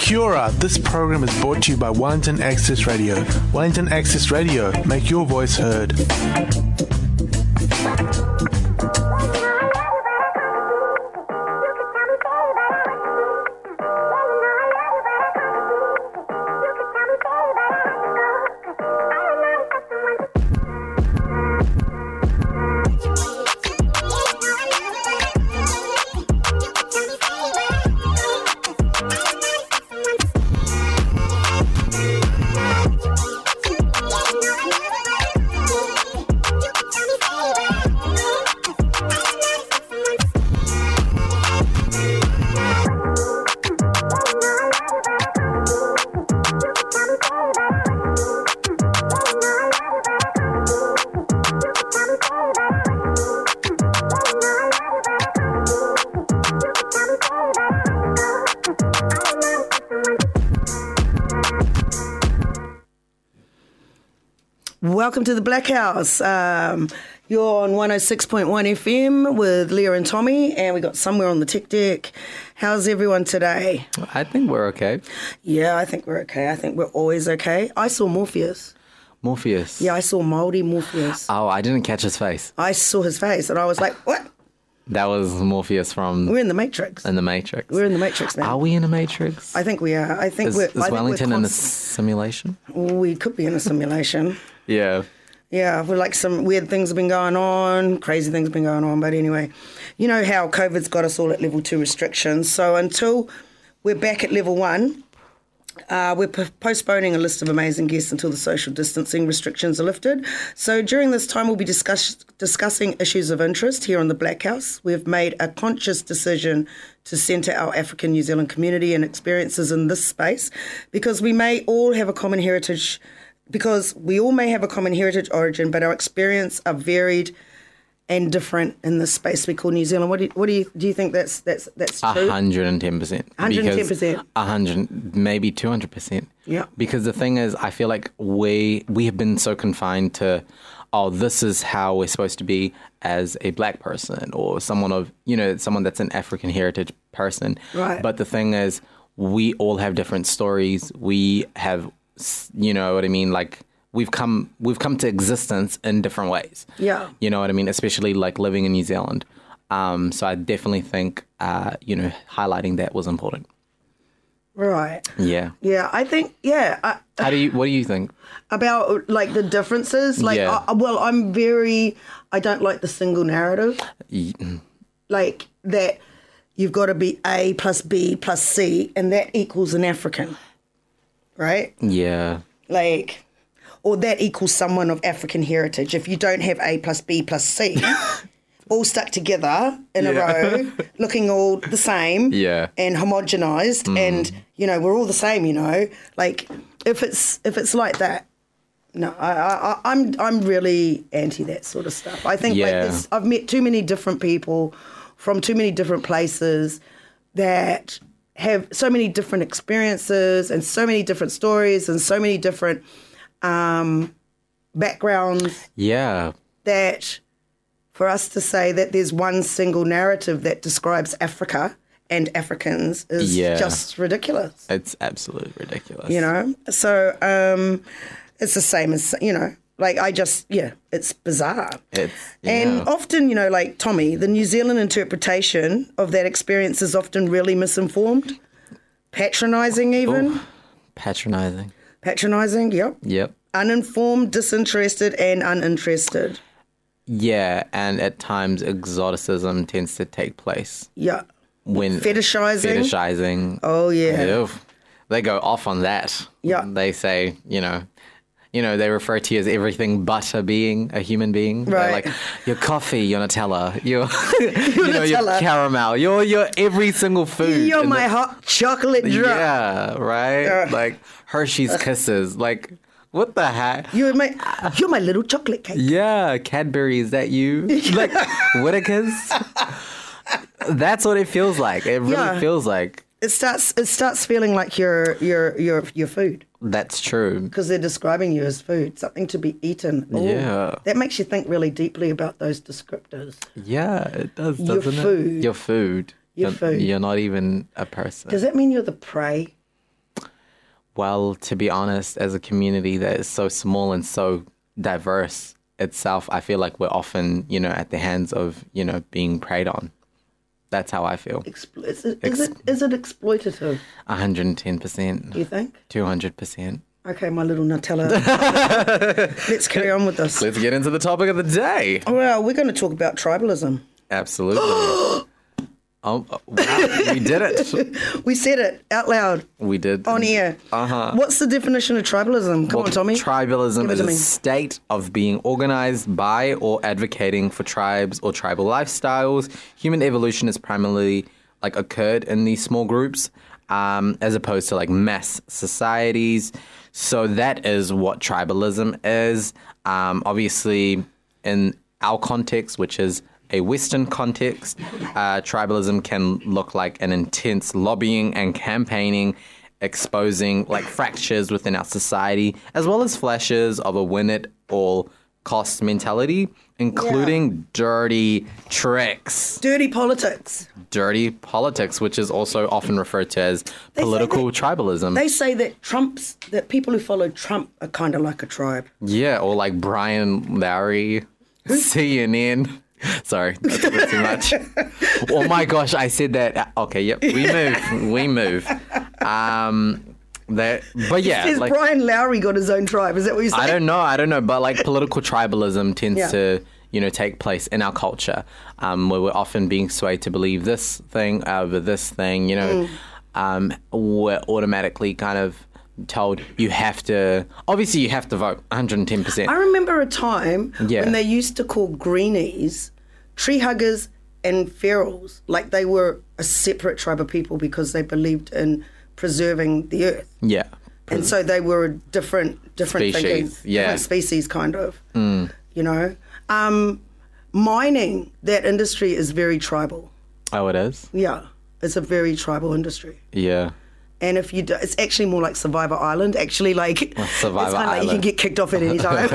Kia ora, this program is brought to you by Wellington Access Radio. Wellington Access Radio, make your voice heard. Welcome to the Blackhouse. You're on 106.1 FM with Leah and Tommy, and we got Somewhere on the Tech Deck. How's everyone today? I think we're okay. Yeah, I think we're okay. I think we're always okay. I saw Morpheus. Morpheus? Yeah, I saw Mouldy Morpheus. Oh, I didn't catch his face. I saw his face, and I was like, what? That was Morpheus from... We're in the Matrix. In the Matrix. We're in the Matrix now. Are we in a Matrix? I think we are. I think Is we're... Wellington in a simulation? We could be in a simulation. Yeah. Yeah, we're like some weird things have been going on, crazy things have been going on. But anyway, you know how COVID's got us all at level 2 restrictions. So until we're back at level 1, we're postponing a list of amazing guests until the social distancing restrictions are lifted. So during this time, we'll be discussing issues of interest here on the Blackhouse. We've made a conscious decision to centre our African New Zealand community and experiences in this space because we may all have a common heritage. Because we all may have a common heritage origin, but our experience are varied and different in this space we call New Zealand. What do you think that's true? 110%. 110%. 100, maybe 200%. Yeah. Because the thing is, I feel like we have been so confined to, oh, this is how we're supposed to be as a black person or someone that's an African heritage person. Right. But the thing is, we all have different stories. We have, you know what I mean? Like we've come to existence in different ways. Yeah. You know what I mean? Especially like living in New Zealand. So I definitely think, highlighting that was important. Right. Yeah. Yeah. I think, yeah. What do you think? About like the differences? Like, Yeah. I don't like the single narrative. Like that you've got to be A plus B plus C and that equals an African. Right? Yeah. Like, or that equals someone of African heritage. If you don't have A plus B plus C, all stuck together in a row, looking all the same and homogenized, and, we're all the same, Like, if it's like that, no, I'm really anti that sort of stuff. I think I've met too many different people from too many different places that have so many different experiences and so many different stories and so many different backgrounds. Yeah. That for us to say that there's one single narrative that describes Africa and Africans is just ridiculous. It's absolutely ridiculous. So it's the same as, like it's bizarre. And often, like Tommy, the New Zealand interpretation of that experience is often really misinformed, patronising even. Ooh, patronising. Patronising, yep. Uninformed, disinterested and uninterested. Yeah, and at times exoticism tends to take place. Yeah. When fetishizing. Oh, yeah. Ew. They go off on that. Yeah. They say, they refer to you as everything but a human being. Right. They're like, your coffee, your Nutella, your your caramel, your every single food. You're my hot chocolate drop. Yeah, right? Like Hershey's Kisses. Like, what the heck? You're my little chocolate cake. Yeah, Cadbury, is that you? Like, Whittaker's? That's what it feels like. It really feels like. It starts feeling like your food. That's true. Because they're describing you as food, something to be eaten. Ooh, yeah. That makes you think really deeply about those descriptors. Yeah, it does, your doesn't food. it? Your food. Your food. You're not even a person. Does that mean you're the prey? Well, to be honest, as a community that is so small and so diverse itself, I feel like we're often, at the hands of, being preyed on. That's how I feel. Is it exploitative? 110%. You think? 200%. Okay, my little Nutella. Let's carry on with this. Let's get into the topic of the day. Well, we're going to talk about tribalism. Absolutely. Oh, wow. We did it. We said it out loud. We did. On air. Uh-huh. What's the definition of tribalism? Come on, Tommy. Tribalism is a state of being organized by or advocating for tribes or tribal lifestyles. Human evolution has primarily occurred in these small groups as opposed to mass societies. So that is what tribalism is. Obviously, in our context, which is a Western context, tribalism can look like an intense lobbying and campaigning, exposing fractures within our society, as well as flashes of a win-it-all-cost mentality, including dirty tricks. Dirty politics. Dirty politics, which is also often referred to as political tribalism. They say that people who follow Trump are kind of like a tribe. Yeah, or like Brian Lowry, CNN. Sorry, that's a bit too much. Oh my gosh, I said that. Okay, yep, we move. But yeah, Has Brian Lowry got his own tribe? Is that what you're saying? I don't know, but political tribalism tends to take place in our culture, where we're often being swayed to believe this thing over this thing. We're automatically kind of told you have to vote 110%. I remember a time when they used to call greenies tree huggers and ferals, like they were a separate tribe of people because they believed in preserving the earth. Yeah. And so they were a different species. thinking, different species kind of, Mining, that industry is very tribal. Oh, it is? Yeah, it's a very tribal industry. Yeah. And if you do, it's actually more like Survivor Island. Actually, Survivor Island. You can get kicked off at any time.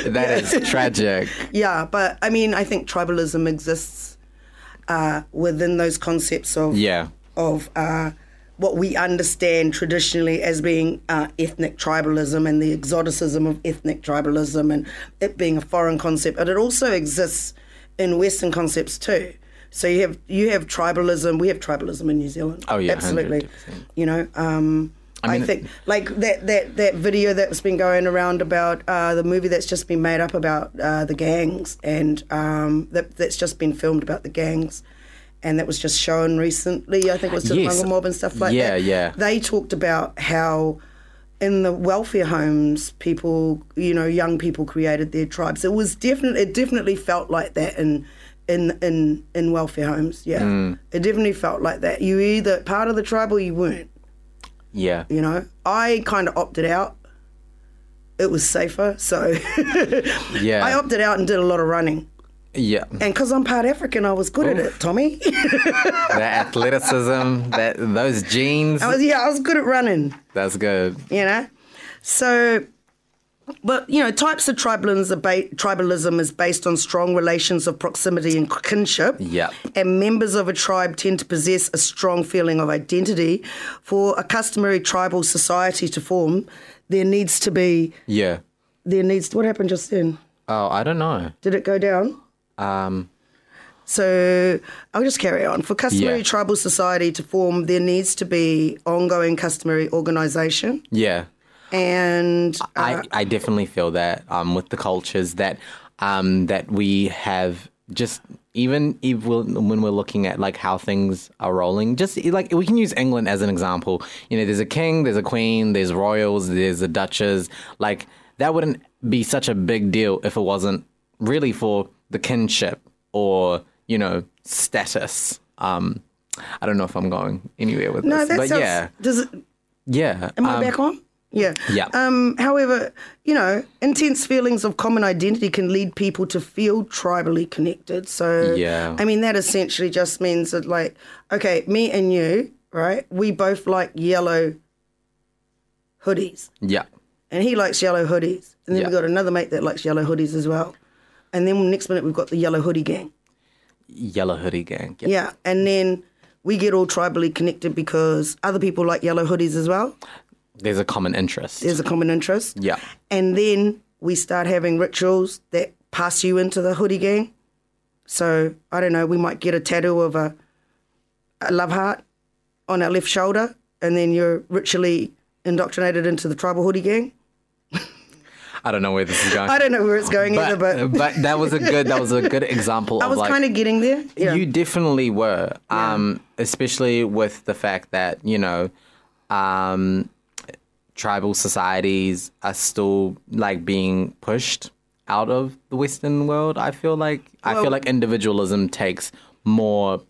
That is tragic. Yeah, but I mean, I think tribalism exists within those concepts of what we understand traditionally as being ethnic tribalism and the exoticism of ethnic tribalism and it being a foreign concept. But it also exists in Western concepts too. So you have tribalism. We have tribalism in New Zealand. Oh yeah, absolutely. 100%. I think that video that's been going around about the movie that's just been made up about the gangs and that's just been filmed about the gangs, and that was just shown recently. I think it was to the Hunga Mob and stuff like that. Yeah. They talked about how in the welfare homes, people, young people created their tribes. It definitely felt like that in welfare homes. Yeah, It definitely felt like that. You were either part of the tribe or you weren't. Yeah. I kind of opted out. It was safer, so yeah. I opted out and did a lot of running. Yeah. And because I'm part African, I was good at it, Tommy. That athleticism, those genes. I was good at running. That's good. So, but, types of tribalism is based on strong relations of proximity and kinship. Yeah. And members of a tribe tend to possess a strong feeling of identity. For a customary tribal society to form, there needs to be... Yeah. What happened just then? Oh, I don't know. Did it go down? So I'll just carry on. For customary tribal society to form, there needs to be ongoing customary organisation. Yeah. And I definitely feel that with the cultures that we have, just even when we're looking at how things are rolling, just we can use England as an example. There's a king, there's a queen, there's royals, there's a duchess. That wouldn't be such a big deal if it wasn't really for the kinship or status. I don't know if I'm going anywhere with this, but yeah. Does it? Yeah. Am I back on? Yeah. Yeah. However, intense feelings of common identity can lead people to feel tribally connected. So, I mean, that essentially just means that, okay, me and you, right, we both like yellow hoodies. Yeah. And he likes yellow hoodies. And then we've got another mate that likes yellow hoodies as well. And then next minute we've got the yellow hoodie gang. Yellow hoodie gang. Yeah. And then we get all tribally connected because other people like yellow hoodies as well. There's a common interest. There's a common interest. Yeah. And then we start having rituals that pass you into the hoodie gang. So, I don't know, we might get a tattoo of a love heart on our left shoulder, and then you're ritually indoctrinated into the tribal hoodie gang. I don't know where this is going. I don't know where it's going either, but that was a good example. I was kind of getting there. Yeah. You definitely were, especially with the fact that tribal societies are still like being pushed out of the Western world. I feel like individualism takes more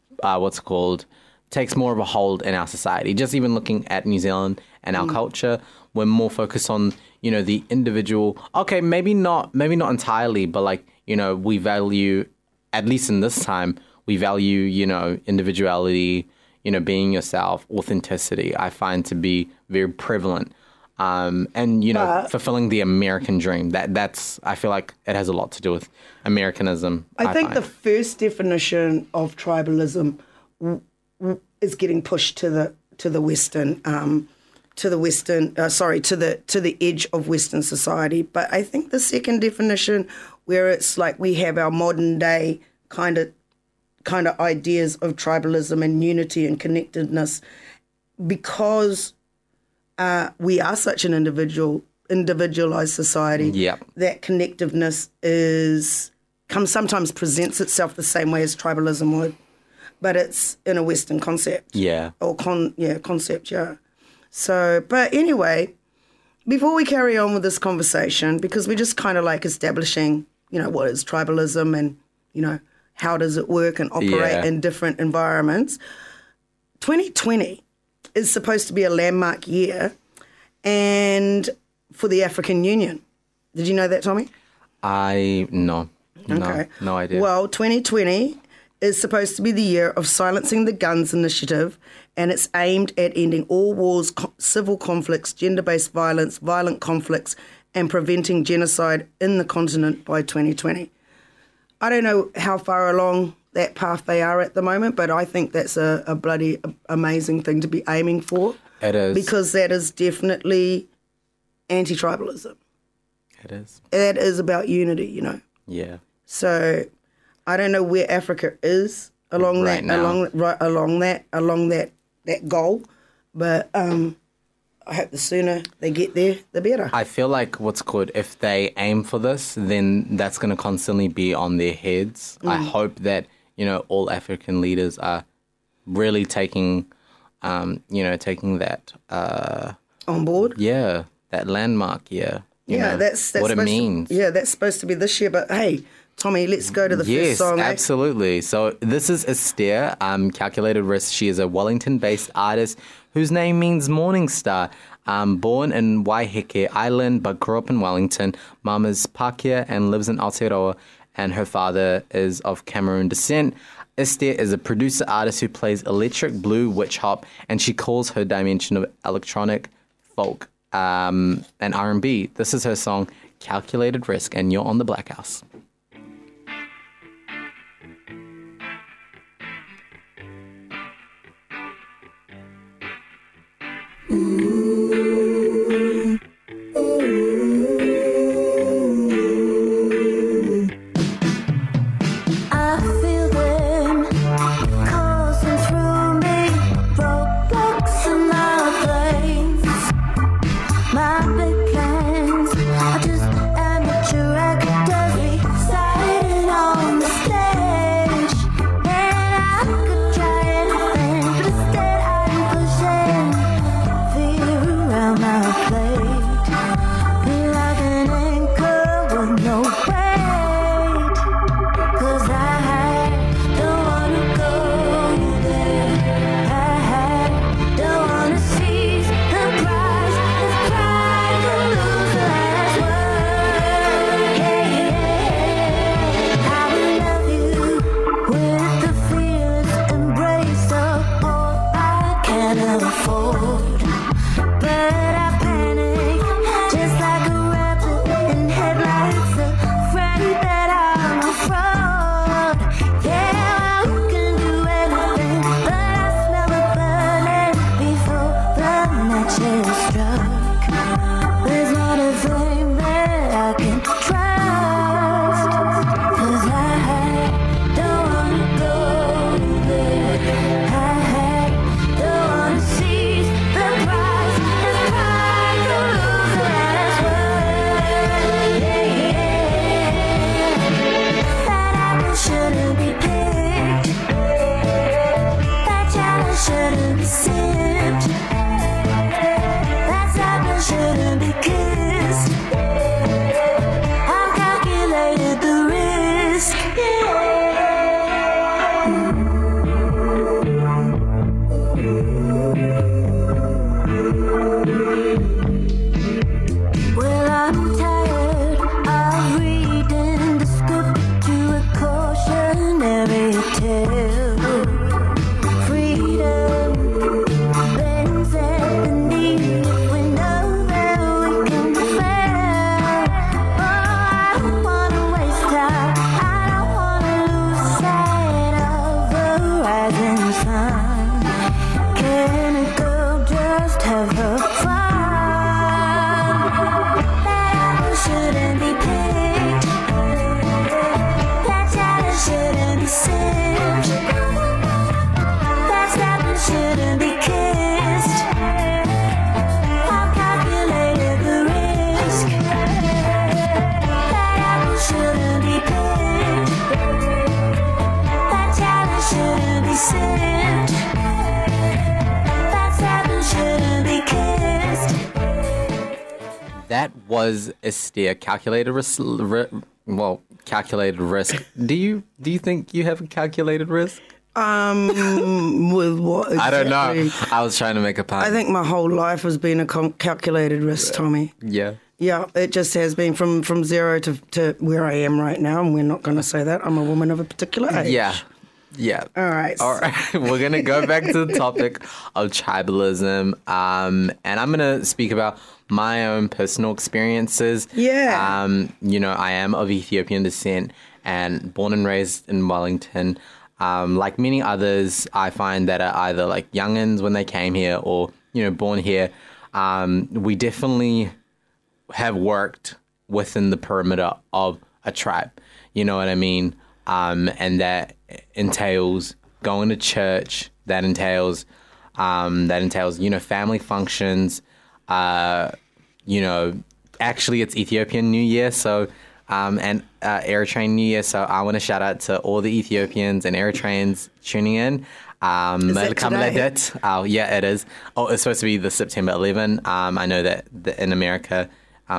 takes more of a hold in our society. Just even looking at New Zealand and our culture, we're more focused on, the individual. Okay, maybe not entirely, but like, we value, at least in this time, we value, individuality, being yourself, authenticity, I find to be very prevalent. Fulfilling the American dream. That's I feel like it has a lot to do with Americanism. I think the first definition of tribalism is getting pushed to the Western to the edge of Western society. But I think the second definition, where it's like we have our modern day kind of ideas of tribalism and unity and connectedness, because we are such an individualized society. Yep. That connectiveness sometimes presents itself the same way as tribalism would, but it's in a Western concept. Yeah. Or concept. Yeah. So, but anyway, before we carry on with this conversation, because we're just kind of like establishing, what is tribalism and, how does it work and operate in different environments. 2020 is supposed to be a landmark year and for the African Union. Did you know that, Tommy? No. Okay. No idea. Well, 2020 is supposed to be the year of Silencing the Guns initiative, and it's aimed at ending all wars, civil conflicts, gender-based violence, violent conflicts, and preventing genocide in the continent by 2020. I don't know how far along that path they are at the moment, but I think that's a bloody amazing thing to be aiming for. It is. Because that is definitely anti-tribalism. It is. That is about unity, Yeah. So I don't know where Africa is along that goal, but I hope the sooner they get there, the better. I feel like if they aim for this, then that's going to constantly be on their heads. I hope that, all African leaders are really taking that on board. Yeah, that landmark year. That's what it means. That's supposed to be this year, but hey, Tommy, let's go to the first song. Yes, absolutely. So this is Esther, Calculated Risk. She is a Wellington-based artist whose name means morning star. Born in Waiheke Island, but grew up in Wellington. Mum is Pākehā and lives in Aotearoa, and her father is of Cameroon descent. Esther is a producer artist who plays electric blue witch hop, and she calls her dimension of electronic folk and R&B. This is her song, Calculated Risk, and you're on the Blackhouse. Feel shouldn't be sipped. That apple shouldn't be kissed. I've calculated the risk. Well, I'm tired of reading the script to a cautionary tale. Freedom bends at the knee. We know that we can fail. Oh, I don't wanna waste time. I don't wanna lose sight of the rising sun. Can a girl just have her fun? That apple shouldn't be picked. That child shouldn't be sipped. That apple shouldn't be kissed. I've calculated the risk. That apple shouldn't be picked. That child shouldn't be sipped. That apple shouldn't be kissed. That was Esther, calculated risk. Calculated risk. Do you think you have a calculated risk? With what exactly? I don't know. I was trying to make a pun. I think my whole life has been a calculated risk, Tommy. Yeah. Yeah, it just has been from zero to where I am right now, and we're not going to say that. I'm a woman of a particular age. Yeah. Yeah. All right. We're going to go back to the topic of tribalism. And I'm going to speak about my own personal experiences. Yeah. I am of Ethiopian descent and born and raised in Wellington. Like many others, I find that are either like youngins when they came here or, born here. We definitely have worked within the perimeter of a tribe. You know what I mean? And that entails going to church. That entails, family functions. Actually, it's Ethiopian New Year, so and Eritrean New Year. So I want to shout out to all the Ethiopians and Eritreans tuning in. Is that today? Oh, yeah, it is. Oh, it's supposed to be the September 11. I know that in America,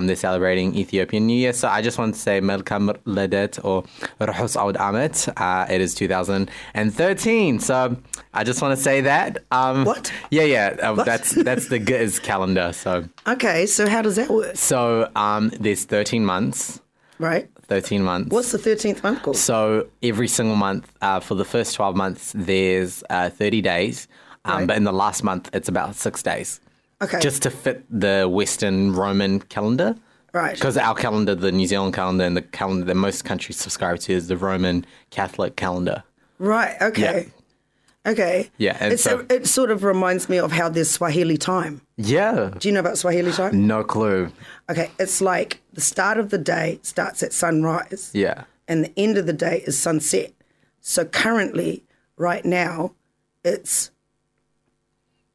they're celebrating Ethiopian New Year. So I just want to say Melkam Ledet or Ruhus Aud Amet. It is 2013. So I just want to say that. What? Yeah. What? That's the Giz calendar. So Okay, so how does that work? so there's 13 months. Right. 13 months. What's the 13th month called? So every single month, for the first 12 months, there's 30 days. Right. But in the last month, it's about 6 days. Okay. Just to fit the Western Roman calendar. Right. Because our calendar, the New Zealand calendar, and the calendar that most countries subscribe to is the Roman Catholic calendar. Right, okay. Okay. Yeah, and It sort of reminds me of how there's Swahili time. Yeah. Do you know about Swahili time? No clue. Okay, it's like the start of the day starts at sunrise. Yeah. And the end of the day is sunset. So currently, right now, it's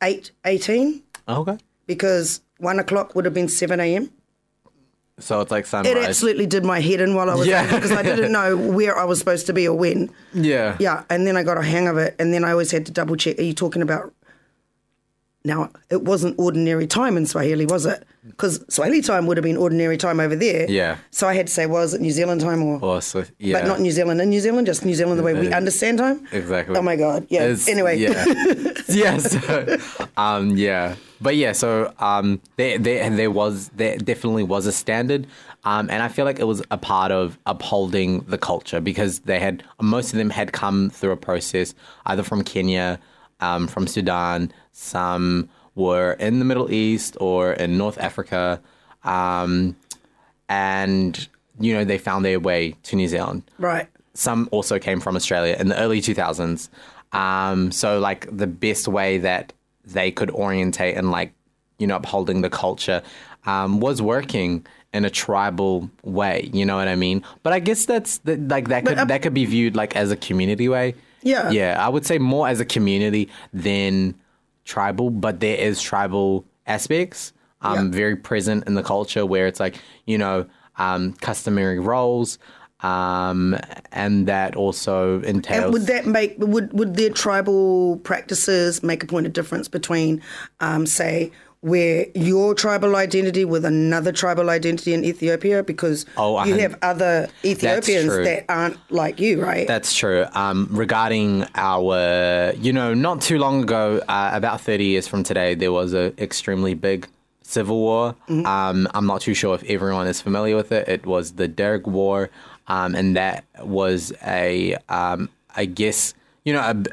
8:18 Okay. because 1 o'clock would have been 7 a.m. So it's like sunrise. It absolutely did my head in while I was Yeah. there because I didn't know where I was supposed to be or when. Yeah. Yeah, and then I got a hang of it, and then I always had to double check. Are you talking about... Now, it wasn't ordinary time in Swahili, was it? Because Swahili time would have been ordinary time over there. Yeah. So I had to say, well, is it New Zealand time or... Also, yeah. But not New Zealand. In New Zealand, just New Zealand the way we understand time. Exactly. Oh, my God. Yeah. Anyway. Yeah. Yes. Yeah. But yeah, so there definitely was a standard. And I feel like it was a part of upholding the culture because most of them had come through a process either from Kenya, from Sudan, some were in the Middle East or in North Africa, and, they found their way to New Zealand. Right. Some also came from Australia in the early 2000s. So, like, the best way that they could orientate and, upholding the culture was working in a tribal way, you know what I mean? But I guess that could be viewed, as a community way. Yeah. Yeah, I would say more as a community than tribal, but there is tribal aspects very present in the culture where it's customary roles, and that also entails. And would that make would their tribal practices make a point of difference between, say, where your tribal identity with another tribal identity in Ethiopia? Because you have other Ethiopians that aren't like you, right? That's true. Regarding our, not too long ago, about 30 years from today, there was an extremely big civil war. I'm not too sure if everyone is familiar with it. It was the Derg War, and that was it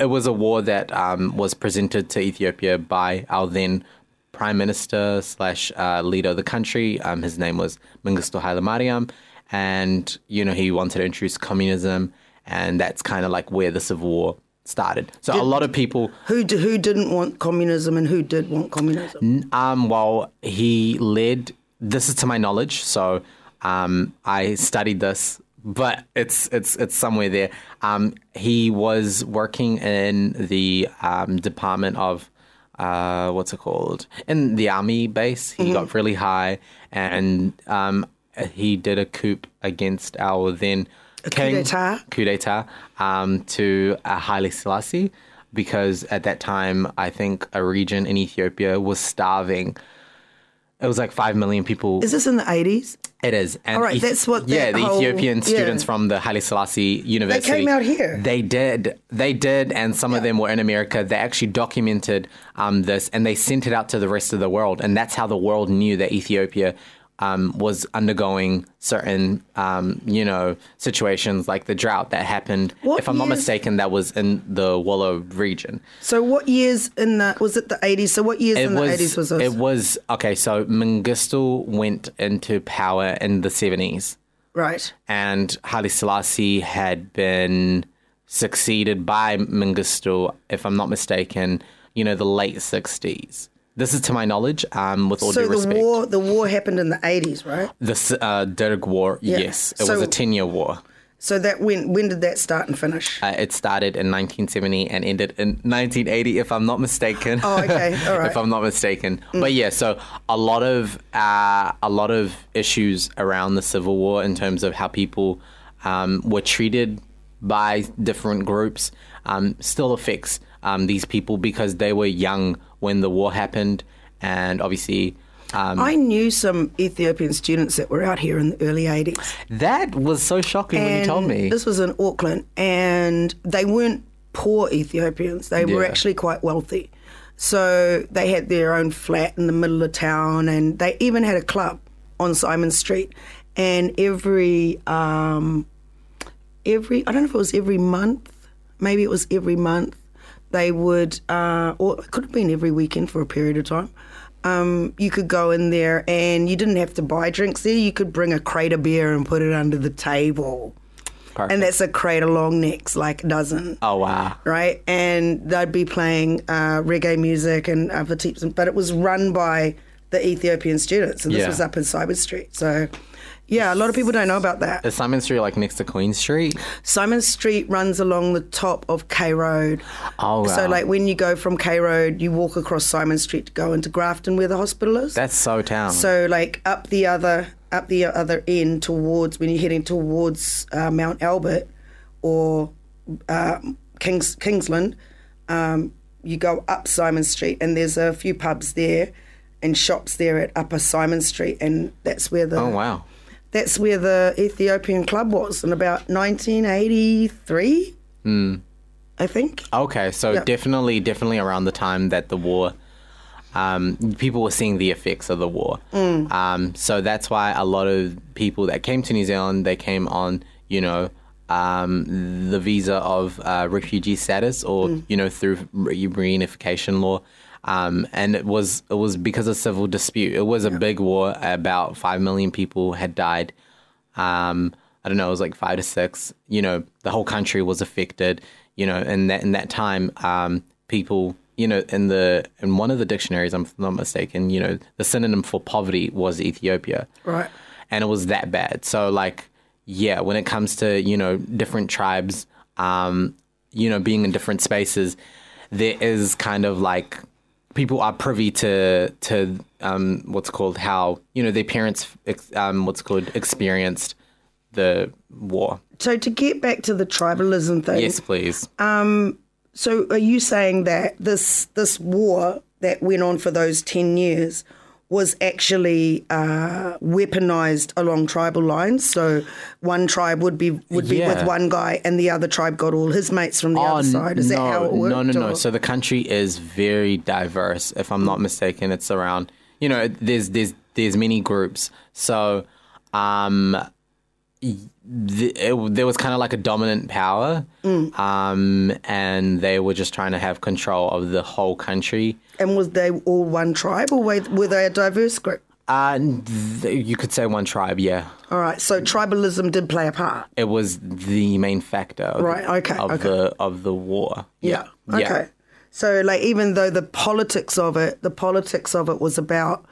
was a war that was presented to Ethiopia by our then Prime Minister / leader of the country. His name was Mengistu Haile Mariam, and he wanted to introduce communism, and that's kind of like where the civil war started. So a lot of people who didn't want communism and who did want communism. Well, he led. This is to my knowledge, so I studied this, but it's somewhere there. He was working in the Department of what's it called? In the army base. He got really high, and he did a coup against our then king. Coup d'etat to Haile Selassie, because at that time, I think a region in Ethiopia was starving. It was like 5 million people. Is this in the 80s? It is. And all right, that's what the Ethiopian students from the Haile Selassie University. They came out here. They did, and some of them were in America. They actually documented this, and they sent it out to the rest of the world, and that's how the world knew that Ethiopia was undergoing certain, situations like the drought that happened. If I'm not mistaken, that was in the Wollo region. So what years was it the 80s? So what years in the 80s was this? It was, okay, so Mengistu went into power in the 70s. Right. And Haile Selassie had been succeeded by Mengistu, if I'm not mistaken, the late 60s. This is to my knowledge, with all due respect. So the war happened in the 80s, right? The Derg War, yes. It was a 10-year war. So that when did that start and finish? It started in 1970 and ended in 1980, if I'm not mistaken. Oh, okay, all right. If I'm not mistaken. But yeah, so a lot of issues around the Civil War in terms of how people were treated by different groups still affects these people, because they were young when the war happened, and obviously... I knew some Ethiopian students that were out here in the early 80s. That was so shocking when you told me. This was in Auckland, and they weren't poor Ethiopians. They were actually quite wealthy. So they had their own flat in the middle of town, and they even had a club on Simon Street. And every I don't know if it was every month, maybe it was every month, they would, or it could have been every weekend for a period of time, you could go in there and you didn't have to buy drinks there. You could bring a crate of beer and put it under the table. Perfect. And that's a crate of long necks, like a dozen. Oh, wow. Right? And they'd be playing reggae music and other types, but it was run by the Ethiopian students, and this was up in Simon Street. So... yeah, a lot of people don't know about that. Is Simon Street like next to Queen Street? Simon Street runs along the top of K Road. Oh, wow. So like when you go from K Road, you walk across Simon Street to go into Grafton where the hospital is. That's so town. So like up the other end towards, when you're heading towards Mount Albert or Kingsland, you go up Simon Street, and there's a few pubs there and shops there at Upper Simon Street, and that's where the... oh, wow. That's where the Ethiopian club was in about 1983, I think. Okay, so definitely around the time that the war, people were seeing the effects of the war. So that's why a lot of people that came to New Zealand, they came on, the visa of refugee status, or, through reunification law. And it was because of civil dispute. It was a big war. About 5 million people had died. I don't know, it was like 5 to 6. The whole country was affected. In that time, people, in one of the dictionaries, I'm not mistaken, the synonym for poverty was Ethiopia. Right. And it was that bad. So when it comes to, different tribes, being in different spaces, there is kind of like, people are privy to how, their parents, experienced the war. So to get back to the tribalism thing, Yes, please. so are you saying that this war that went on for those 10 years was actually weaponized along tribal lines? So one tribe would be Yeah. with one guy, and the other tribe got all his mates from the other side. Is that how it worked? No. or- So the country is very diverse. If I'm not mistaken, it's around. There's many groups. So, there was kind of like a dominant power, and they were just trying to have control of the whole country. And was they all one tribe, or were they a diverse group? You could say one tribe, yeah. All right, so tribalism did play a part. It was the main factor of, Right, okay, of the war. Yeah. Okay. So, like, even though the politics of it was about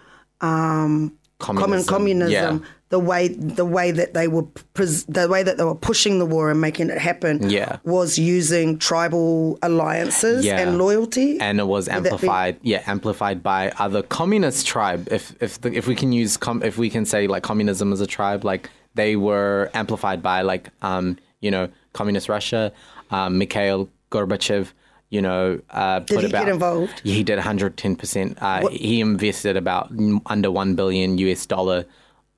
communism. Yeah. The way that they were pushing the war and making it happen. Yeah. Was using tribal alliances Yeah. and loyalty. And it was amplified, amplified by other communist tribe. If we can use if we can say like communism as a tribe, like they were amplified by like communist Russia, Mikhail Gorbachev. Did he get involved? He did 110%. He invested about under $1 billion US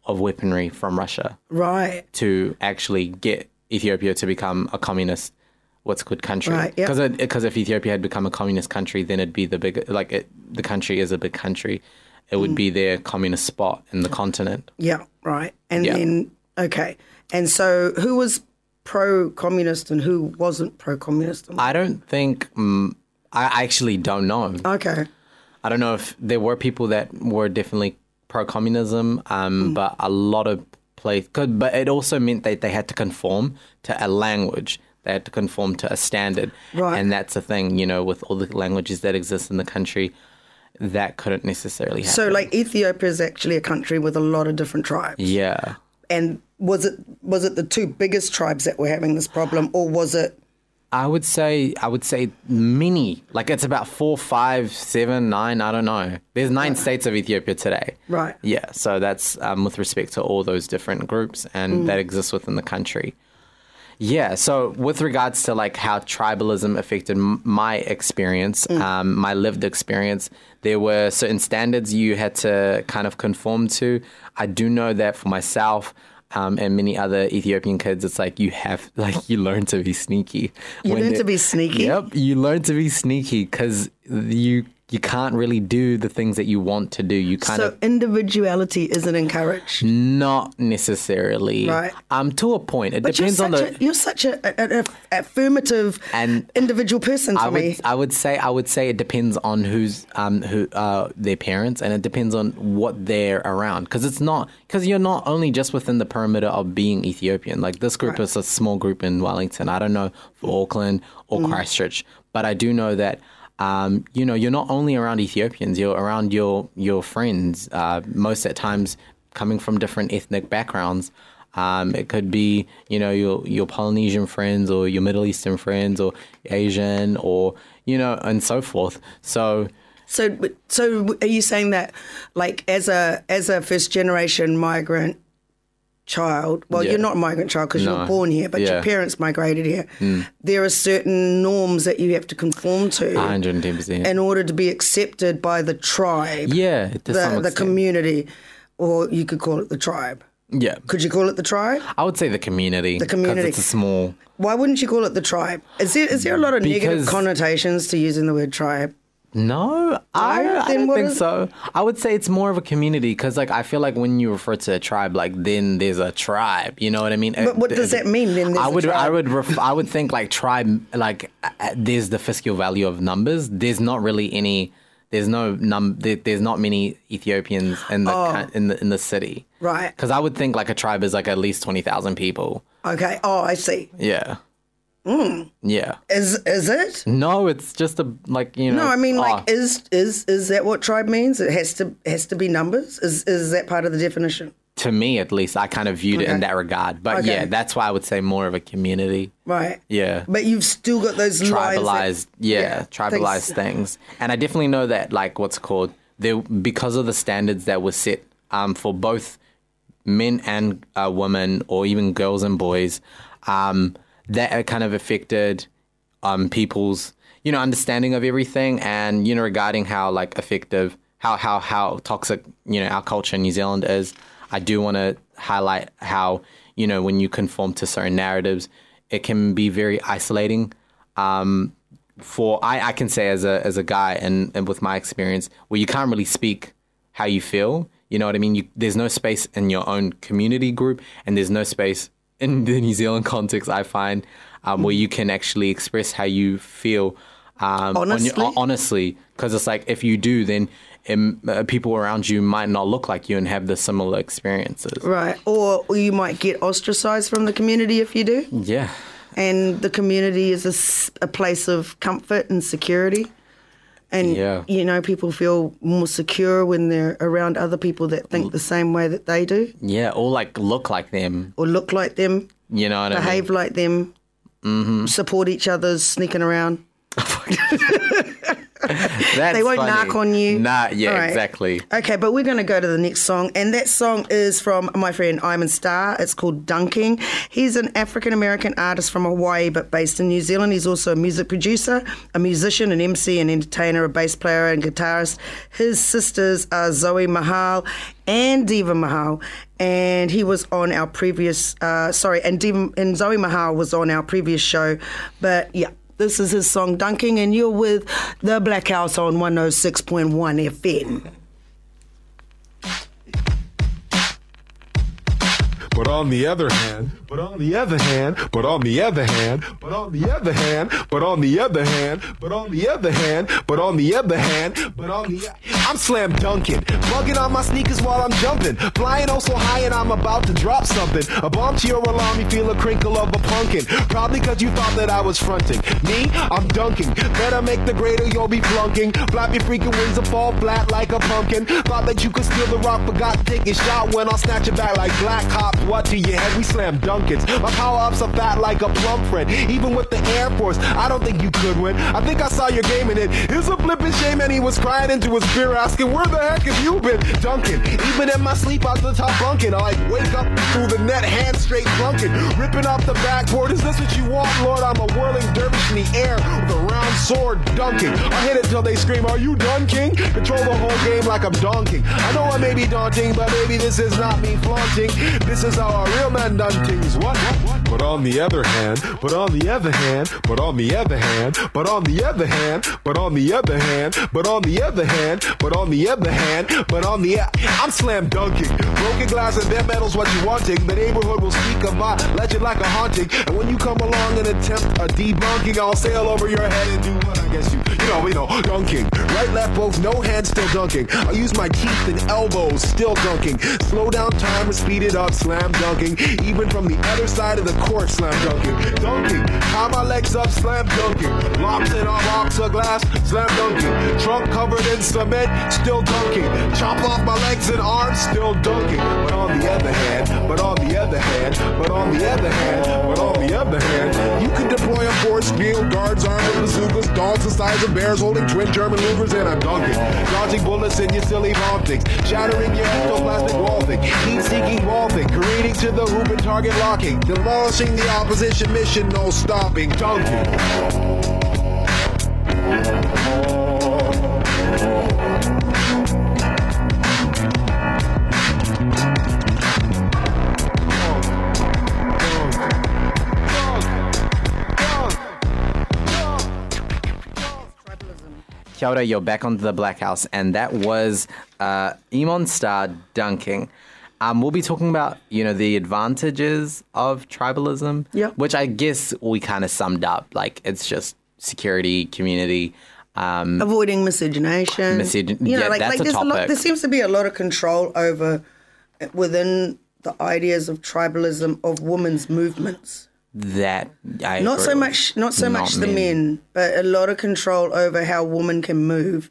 of weaponry from Russia, Right. to actually get Ethiopia to become a communist, what's called country. Right, yep. Because if Ethiopia had become a communist country, then it'd be the country is a big country. It would be their communist spot in the continent. Yeah. Right. And Yeah. then and so who was pro-communist and who wasn't pro-communist? I don't think. I actually don't know. Okay. I don't know if there were people that were definitely pro-communism, but a lot of but it also meant that they had to conform to a language. They had to conform to a standard. Right. And that's the thing, with all the languages that exist in the country, that couldn't necessarily happen. So, like, Ethiopia is actually a country with a lot of different tribes. Yeah. And was it the two biggest tribes that were having this problem, or was it? I would say many. Like, it's about 4, 5, 7, 9, I don't know. There's 9 states of Ethiopia today. Right. Yeah, so that's with respect to all those different groups and that exist within the country. Yeah, so with regards to like how tribalism affected my experience, my lived experience, there were certain standards you had to kind of conform to. I do know that for myself, and many other Ethiopian kids, it's like you learn to be sneaky. You learn to be sneaky? Yep, you learn to be sneaky because you can't really do the things that you want to do. You kind So of individuality isn't encouraged. not necessarily. Right. To a point. It But depends on the. you're such an affirmative And individual person to me. I would say it depends on who's their parents, and it depends on what they're around. Because you're not only just within the perimeter of being Ethiopian. Like this group is a small group in Wellington. I don't know for Auckland or Christchurch, but I do know that. You're not only around Ethiopians, you're around your friends, most at times coming from different ethnic backgrounds. It could be, your Polynesian friends or your Middle Eastern friends or Asian or, and so forth. So are you saying that, like, as a first generation migrant child, well, Yeah. you're not a migrant child because you No. were born here, but your Yeah. parents migrated here. There are certain norms that you have to conform to 110%. in order to be accepted by the tribe, Yeah, to some the extent. community, or you could call it the tribe. Yeah. Could you call it the tribe? I would say the community. The community. Because it's a small. Why wouldn't you call it the tribe? Is there a lot of negative Because- connotations to using the word tribe? No, I Then don't what think is- so. I would say it's more of a community because, like, I feel like when you refer to a tribe, like, then there's a tribe. You know what I mean? But what does that mean then? I There's a tribe? I would think like tribe, like there's the fiscal value of numbers. There's not really any. There's there's not many Ethiopians in the in the city. Right. Because I would think like a tribe is like at least 20,000 people. Okay. Oh, I see. Yeah. Yeah. Is it? No, it's just a like No, I mean, like, is that what tribe means? It has to be numbers. Is that part of the definition? to me at least, I kind of viewed it in Okay. that regard. But Okay. yeah, that's why I would say more of a community. Right. Yeah. But you've still got those lines that- tribalized things. And I definitely know that, like, what's it called, there, because of the standards that were set for both men and women, or even girls and boys, that kind of affected people's, understanding of everything, and, regarding how like effective, how toxic, our culture in New Zealand is. I do want to highlight how, when you conform to certain narratives, it can be very isolating. I can say as a guy, and with my experience, where you can't really speak how you feel. You know what I mean? There's no space in your own community group, and there's no space in the New Zealand context, I find, where you can actually express how you feel. Honestly, because it's like, if you do, then people around you might not look like you and have the similar experiences. Right. Or you might get ostracized from the community if you do. Yeah. And the community is a place of comfort and security. And, people feel more secure when they're around other people that think the same way that they do. Yeah, or like look like them. Or look like them. You know what I mean? Behave like them. Mm-hmm. Support each other's sneaking around. They won't knock on you. Nah, yeah, right. Exactly. Okay, but we're going to go to the next song, and that song is from my friend Iman Starr. It's called Dunking. He's an African-American artist from Hawaii, but based in New Zealand. He's also a music producer, a musician, an MC, an entertainer, a bass player, and guitarist. His sisters are Zoe Mahal and Diva Mahal, and he was on our previous, and Zoe Mahal was on our previous show, but yeah. This is his song, Dunking, and you're with the Blackhouse on 106.1 FM. But on the other hand, but on the other hand, but on the other hand, but on the other hand, but on the other hand, but on the other hand, but on the other hand, but on the I'm slam dunking, bugging on my sneakers while I'm jumping, flying oh so high and I'm about to drop something. A bomb to your alarm, you feel a crinkle of a pumpkin. Probably cause you thought that I was fronting. Me, I'm dunking. Better make the grader, you'll be flunking. Flap your freaking wings and fall flat like a pumpkin. Thought that you could steal the rock, forgot to take a shot when I'll snatch it back like black cops. What to your head? We slam dunkins. My power-ups are fat like a plump friend. Even with the Air Force, I don't think you could win. I think I saw your game in it. It's a flippin' shame, and he was crying into his beer asking, where the heck have you been? Dunking. Even in my sleep, out the top bunking. I like wake up through the net, hand straight plunking. Ripping off the backboard. Is this what you want, Lord? I'm a whirling dervish in the air with a round sword dunking. I hit it till they scream, are you done, king? Control the whole game like I'm donking. I know I may be daunting, but baby, this is not me flaunting. This is how a real man done things. What? But on the other hand, but on the other hand, but on the other hand, but on the other hand, but on the other hand, but on the other hand, but on the other hand, but on the I'm slam dunking. Broken glass and bare metal's what you wanting. The neighborhood will speak of my legend like a haunting. And when you come along and attempt a debunking, I'll sail over your head and do what I guess you know, dunking. Right, left, both, no hands, still dunking. I use my teeth and elbows, still dunking. Slow down time or speed it up, slam dunking. Even from the other side of the court, slam dunking. Dunking, tie my legs up, slam dunking. Locks in our box of glass, slam dunking. Trunk covered in cement, still dunking. Chop off my legs and arms, still dunking. But on the other hand, but on the other hand, but on the other hand, but on the other hand, you can deploy a force field, guards armed with bazookas, dogs the size of bears holding twin German Lugers, and I'm dunking. Dodging bullets in your silly vomitings, shattering your ectoplasmic wall thing, heat-seeking wall thing, careening to the hoop and target locking, demolishing the opposition mission, no stopping, dunking. Kia ora, you're back on the Blackhouse, and that was Iman Starr dunking. We'll be talking about, the advantages of tribalism, which I guess we kind of summed up. Like, it's just security, community. Avoiding miscegenation. That's there's a topic. there seems to be a lot of control within the ideas of tribalism of women's movements. That I not so agree much with. Not the men, but a lot of control over how women can move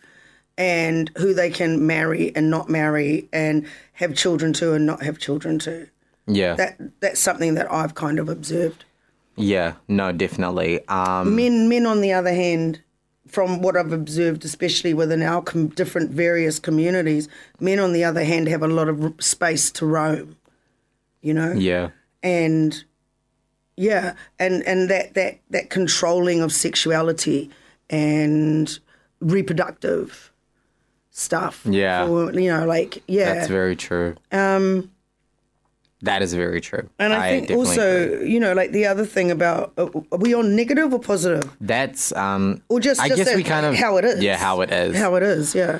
and who they can marry and not marry and have children to and not have children to. Yeah. That's something that I've kind of observed. Yeah, no, definitely. Men on the other hand, from what I've observed, especially within our different various communities, men on the other hand have a lot of space to roam. you know? Yeah. And and that controlling of sexuality and reproductive stuff. Yeah. You know, like, yeah. That's very true. That is very true. And I think definitely also, agree. you know, like the other thing about, are we on negative or positive? That's Or just I guess that- we kind of how it is. Yeah, how it is. How it is, yeah.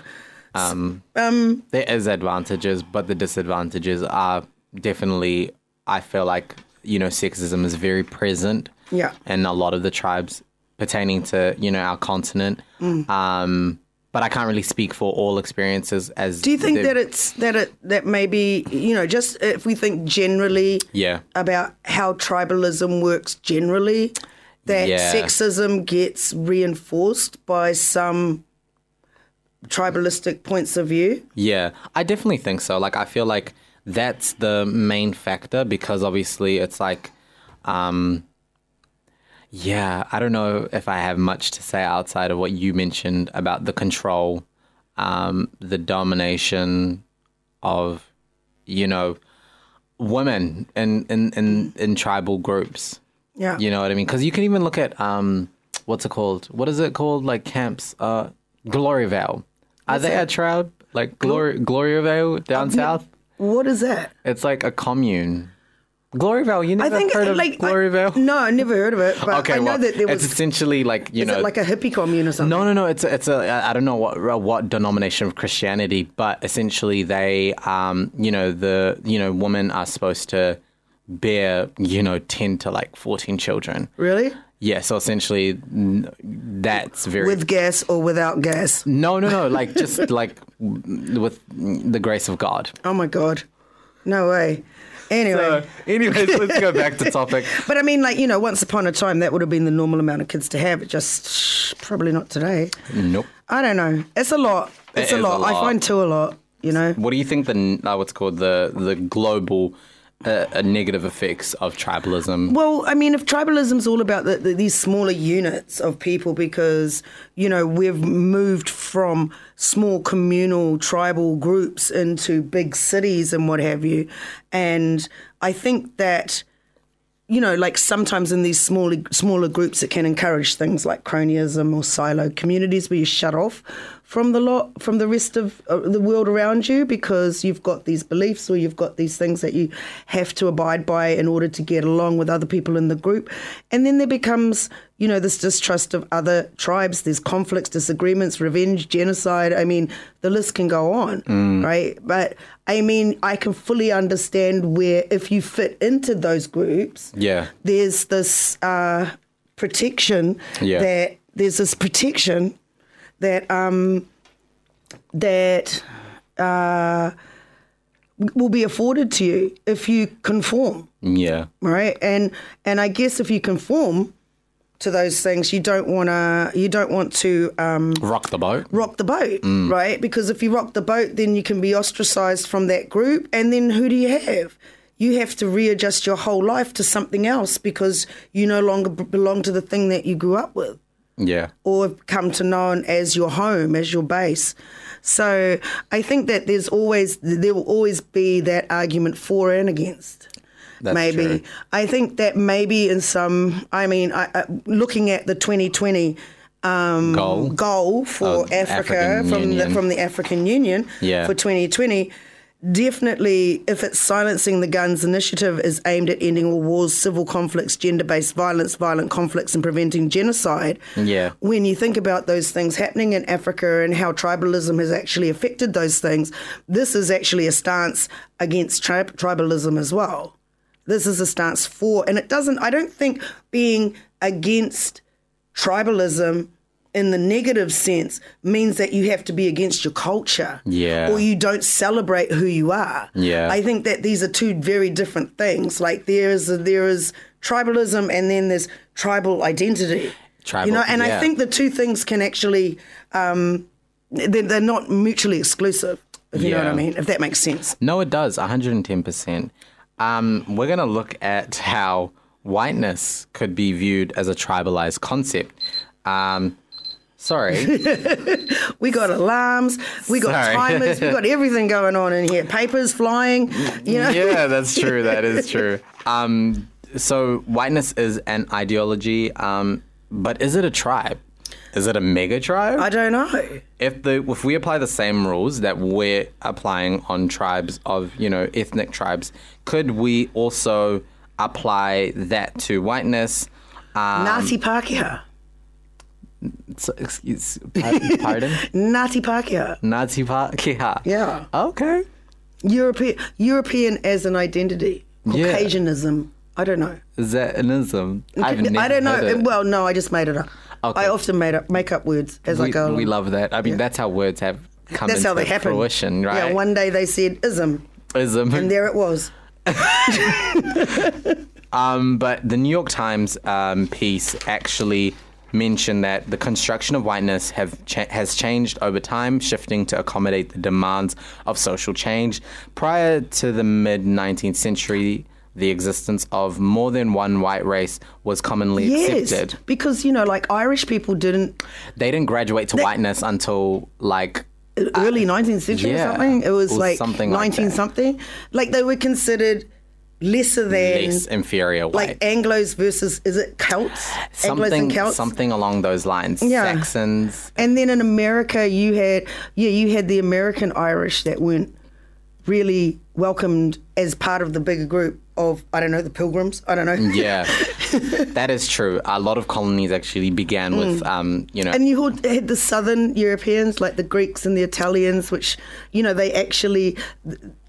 There is advantages, but the disadvantages are definitely, I feel like, you know, sexism is very present Yeah. in a lot of the tribes pertaining to, you know, our continent. But I can't really speak for all experiences as Do you think that maybe, you know, just if we think generally Yeah. about how tribalism works generally, that Yeah. sexism gets reinforced by some tribalistic points of view? Yeah, I definitely think so. Like, I feel like that's the main factor because obviously it's like, yeah, I don't know if I have much to say outside of what you mentioned about the control, the domination of, you know, women in tribal groups. Yeah. You know what I mean? Because you can even look at, what's it called? What is it called? Like camps, Gloriavale. Are they a tribe? Like Gloriavale down south? What is that? It's like a commune. Gloriavale, you never heard of Gloriavale? No, I never heard of it. But Okay, I know well, that there was. it's essentially like, you Is know. it like a hippie commune or something? No. It's a I don't know what denomination of Christianity, but essentially they women are supposed to bear 10 to like 14 children. Really? Yeah, so essentially that's very With gas or without gas? No, like just like with the grace of God. Oh my God. No way. Anyway. Anyways, let's go back to topic. But I mean, like, once upon a time, that would have been the normal amount of kids to have. It just probably not today. Nope. I don't know. It's a lot. It's a lot. I find two a lot, What do you think what's called the global negative effects of tribalism? Well, I mean, if tribalism's all about these smaller units of people because, we've moved from small communal tribal groups into big cities and what have you. And I think that, like sometimes in these smaller groups, it can encourage things like cronyism or silo communities where you shut off from the rest of the world around you because you've got these beliefs or you've got these things that you have to abide by in order to get along with other people in the group. And then there becomes, this distrust of other tribes. There's conflicts, disagreements, revenge, genocide. I mean, the list can go on, right? But I mean, I can fully understand where if you fit into those groups, there's this protection that will be afforded to you if you conform. Yeah. Right? And I guess if you conform to those things, you don't want to rock the boat. Right? Because if you rock the boat, then you can be ostracized from that group, and then who do you have? You have to readjust your whole life to something else because you no longer belong to the thing that you grew up with. Yeah. Or come to know as your home, as your base. So I think that there will always be that argument for and against. That's maybe. True. I think that maybe in some, looking at the 2020 goal for Africa from the African Union for 2020, definitely, if it's silencing the guns initiative is aimed at ending all wars, civil conflicts, gender-based violence, violent conflicts, and preventing genocide. Yeah. When you think about those things happening in Africa and how tribalism has actually affected those things, this is actually a stance against tribalism as well. This is a stance for, and I don't think being against tribalism in the negative sense means that you have to be against your culture or you don't celebrate who you are. Yeah. I think that these are two very different things. Like there is tribalism and then there's tribal identity. I think the two things can actually, they're not mutually exclusive, if you know what I mean, if that makes sense. No, it does, 110%. We're going to look at how whiteness could be viewed as a tribalized concept. Sorry. We got alarms, we got Sorry. timers, we got everything going on in here. Papers flying, you know. Yeah, that's true. That is true. So whiteness is an ideology, but is it a tribe? Is it a mega tribe? I don't know. If we apply the same rules that we're applying on tribes of, ethnic tribes, could we also apply that to whiteness? Ngāti Pākehā. Pardon? Ngāti Pākehā. Ngāti Pākehā. Yeah. Okay. European as an identity. Yeah. Caucasianism. I don't know. Is that an ism? I don't know. Well, no, I just made it up. Okay. I often make up words as I go along. We love that. I mean, that's how words have come That's into how they happen. fruition, right? Yeah, one day they said ism, Ism. and there it was. But the New York Times piece actually mentioned that the construction of whiteness has changed over time, shifting to accommodate the demands of social change. Prior to the mid-19th century, the existence of more than one white race was commonly accepted. Because, like Irish people didn't... They didn't graduate to whiteness until, early 19th century or something. It was like something 19-something. Like they were considered lesser than... less inferior white. Like Anglos versus, is it Celts? Anglos and Celts? Something along those lines. Yeah. Saxons. And then in America, you had the American Irish that weren't really welcomed as part of the bigger group of, I don't know, the Pilgrims. I don't know. Yeah, that is true. A lot of colonies actually began with, And you had the Southern Europeans, like the Greeks and the Italians, which, they actually,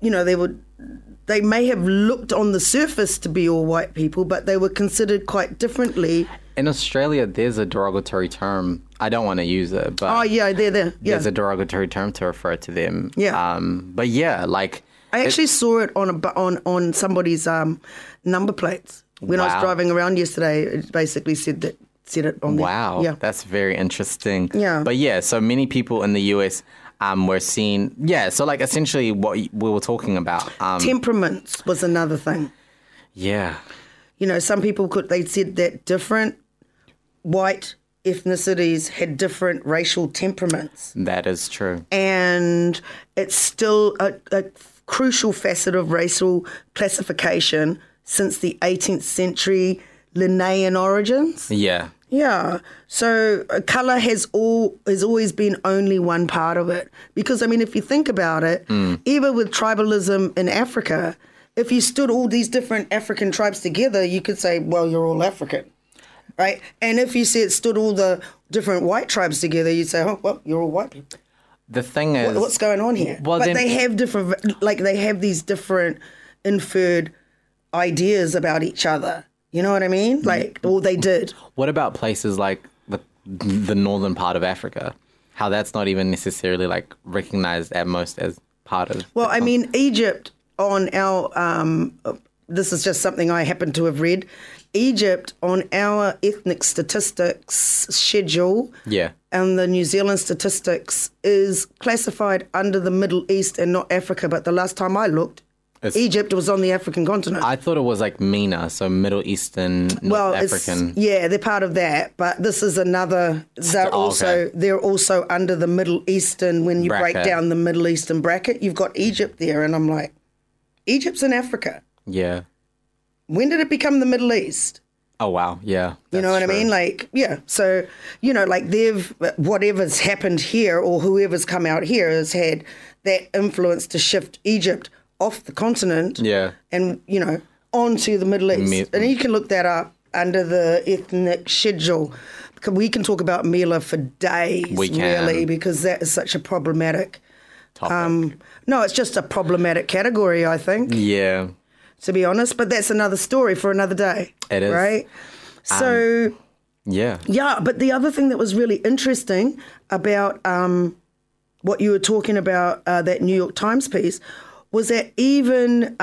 they may have looked on the surface to be all white people, but they were considered quite differently. In Australia, there's a derogatory term. I don't want to use it, but they're there. Yeah. there's a derogatory term to refer to them. Yeah. But yeah, I actually saw it on somebody's number plates when I was Wow. driving around yesterday. It basically said it on there. Wow, Yeah. that's very interesting. Yeah. But yeah, so many people in the US were seen. Yeah, so essentially what we were talking about. Temperaments was another thing. Yeah. Some people they said that different white ethnicities had different racial temperaments. That is true. And it's still a crucial facet of racial classification since the 18th century Linnaean origins. Yeah. Yeah. So colour has always been only one part of it. Because, if you think about it, even with tribalism in Africa, if you stood all these different African tribes together, you could say, well, you're all African, right? And if you stood all the different white tribes together, you'd say, oh, well, you're all white people. The thing is... What's going on here? Well, but they have different, they have these different inferred ideas about each other. You know what I mean? Or they did. What about places like the northern part of Africa? How that's not even necessarily recognized at most as part of... Well, Egypt on our... this is just something I happen to have read. Egypt on our ethnic statistics schedule... Yeah. And the New Zealand statistics is classified under the Middle East and not Africa. But the last time I looked, Egypt was on the African continent. I thought it was MENA, so Middle Eastern, North African. They're part of that. But this is another. They're also under the Middle Eastern. When you break down the Middle Eastern bracket, you've got Egypt there, and I'm like, Egypt's in Africa. Yeah. When did it become the Middle East? Oh, wow. Yeah. You know what I mean? So, whatever's happened here or whoever's come out here has had that influence to shift Egypt off the continent. Yeah. And, onto the Middle East. And you can look that up under the ethnic schedule. We can talk about Mila for days, We can. really, because that is such a problematic Topic. No, it's just a problematic category, I think. Yeah. To be honest, but that's another story for another day. It is. Right? So, Yeah. yeah, but the other thing that was really interesting about what you were talking about, that New York Times piece, was that even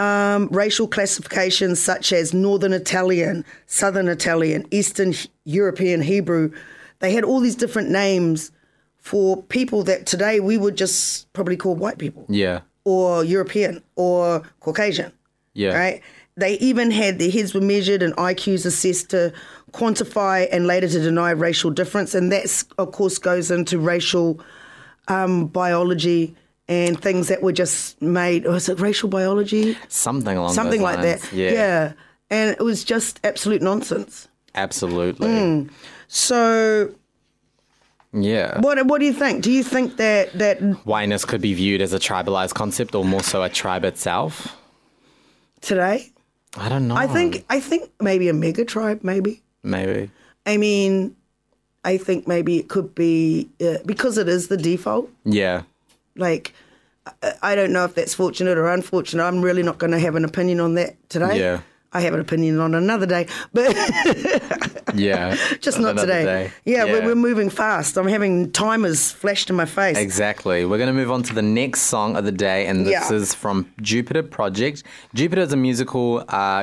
racial classifications such as Northern Italian, Southern Italian, Eastern European Hebrew, they had all these different names for people that today we would just probably call white people. Yeah. Or European or Caucasian. Yeah. Right? They even had their heads were measured and IQs assessed to quantify and later to deny racial difference. And that's, of course, goes into racial biology and things that were just made. Is it racial biology? Something along Something those like lines. that. Yeah. And it was just absolute nonsense. Absolutely. So Yeah. what do you think? Do you think that Whiteness could be viewed as a tribalized concept or more so a tribe itself? today? I don't know. I think maybe a mega tribe, maybe. Maybe. I mean, I think maybe it could be because it is the default. Yeah. Like, I don't know if that's fortunate or unfortunate. I'm really not going to have an opinion on that today. Yeah. I have an opinion on another day, but Yeah. just not Another today. day. Yeah, we're moving fast. I'm having timers flashed in my face. Exactly. We're going to move on to the next song of the day, and this Yeah. is from Jupiter Project. Jupiter is a musical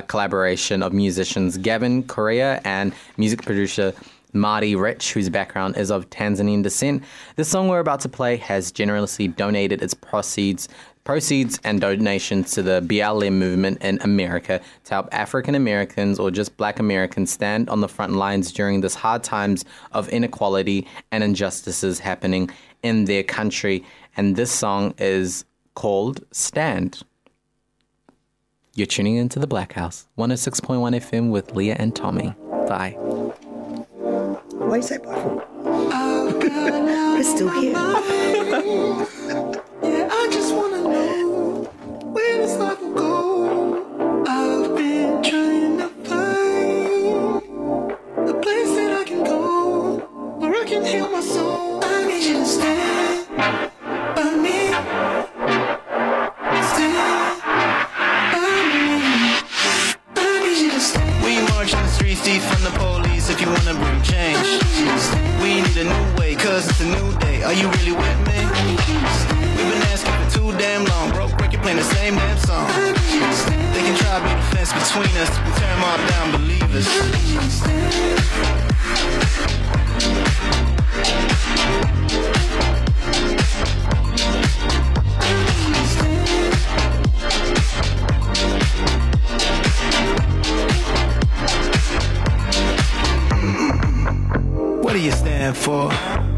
collaboration of musicians Gavin Correa and music producer Marty Rich, whose background is of Tanzanian descent. The song we're about to play has generously donated its proceeds and donations to the BLM movement in America to help African Americans or just Black Americans stand on the front lines during this hard times of inequality and injustices happening in their country. And this song is called Stand. You're tuning into the Blackhouse, 106.1 FM with Leah and Tommy. Bye. Why you say bye for? We're still here. Yeah, I just wanna know where this life will go. I've been trying to find a place that I can go where I can heal my soul. I need you to stand by me. Stand by me. I need you to stand. We march in the streets, defund the police if you wanna bring change. We need a new way, cause it's a new day. Are you really with me? We've been asking for too damn long. Broke record playing the same damn song. They can try to build a fence between us. We tear them all down, believe us. What do you stand for?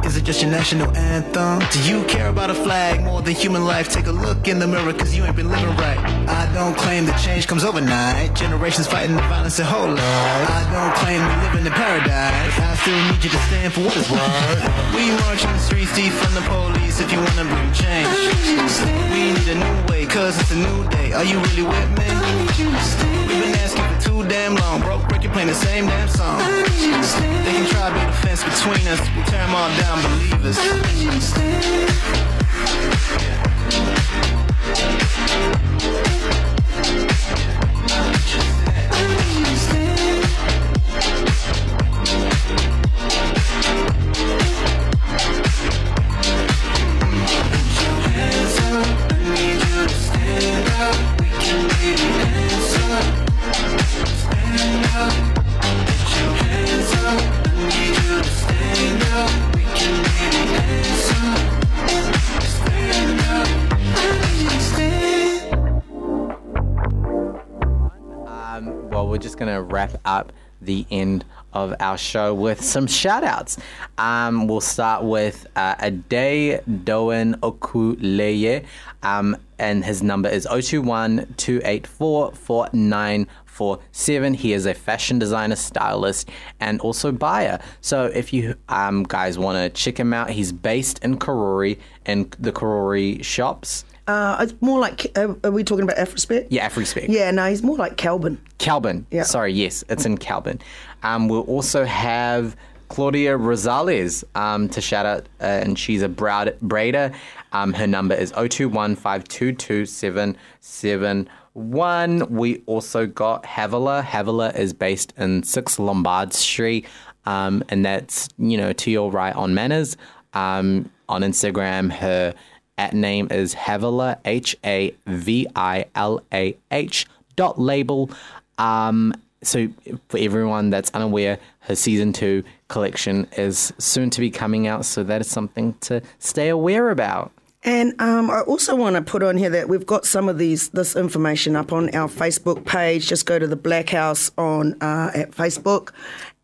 Is it just your national anthem? Do you care about a flag more than human life? Take a look in the mirror, cause you ain't been living right. I don't claim that change comes overnight. Generations fighting the violence their whole life. I don't claim we live in the paradise. I still need you to stand for what is right. We march in the streets, defund the police if you wanna bring change. We need a new way, cause it's a new day. Are you really with me? We've been asking for too damn long. Broke record playing the same damn song. They can try to build a fence between us. We'll tear them all down, believe us. Well, we're just going to wrap up the end of our show with some shout outs. We'll start with Ade Doen Okuleye, and his number is 021-284-4947. He is a fashion designer, stylist, and also buyer. So if you guys want to check him out, he's based in Karori, in the Karori shops. It's more like, are we talking about Afrospec? Yeah, Afrospec. Yeah, no, he's more like Calvin. Calvin. Yeah. Sorry, yes, it's in Calvin. We'll also have Claudia Rosales to shout out, and she's a braider. Her number is 021-522-771. We also got Havila. Havila is based in 6 Lombard Street, and that's, to your right on Manners. On Instagram, her @name is Havila, HAVILAH.label. So for everyone that's unaware, her season 2 collection is soon to be coming out, so that is something to stay aware about. And I also want to put on here that we've got some of this information up on our Facebook page. Just go to the Blackhouse on at Facebook,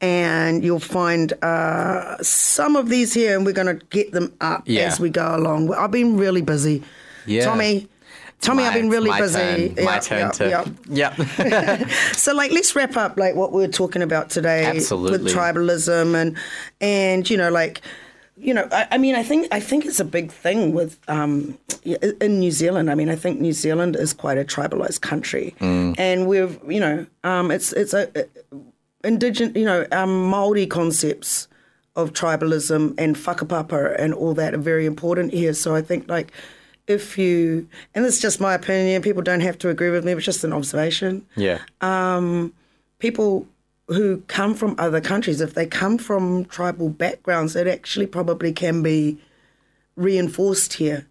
and you'll find some of these here, and we're going to get them up as we go along. I've been really busy. Yeah. Tommy, I've been really busy. My turn to. Yep. So, like, let's wrap up like what we're talking about today. Absolutely. With tribalism and you know, like. You know, I mean, I think it's a big thing with in New Zealand. I mean, I think New Zealand is quite a tribalized country, and we've, you know, it's a indigenous, you know, Māori concepts of tribalism and whakapapa and all that are very important here. So I think, like, if you, and it's just my opinion, people don't have to agree with me, but just an observation. Yeah. People who come from other countries, if they come from tribal backgrounds, it actually probably can be reinforced here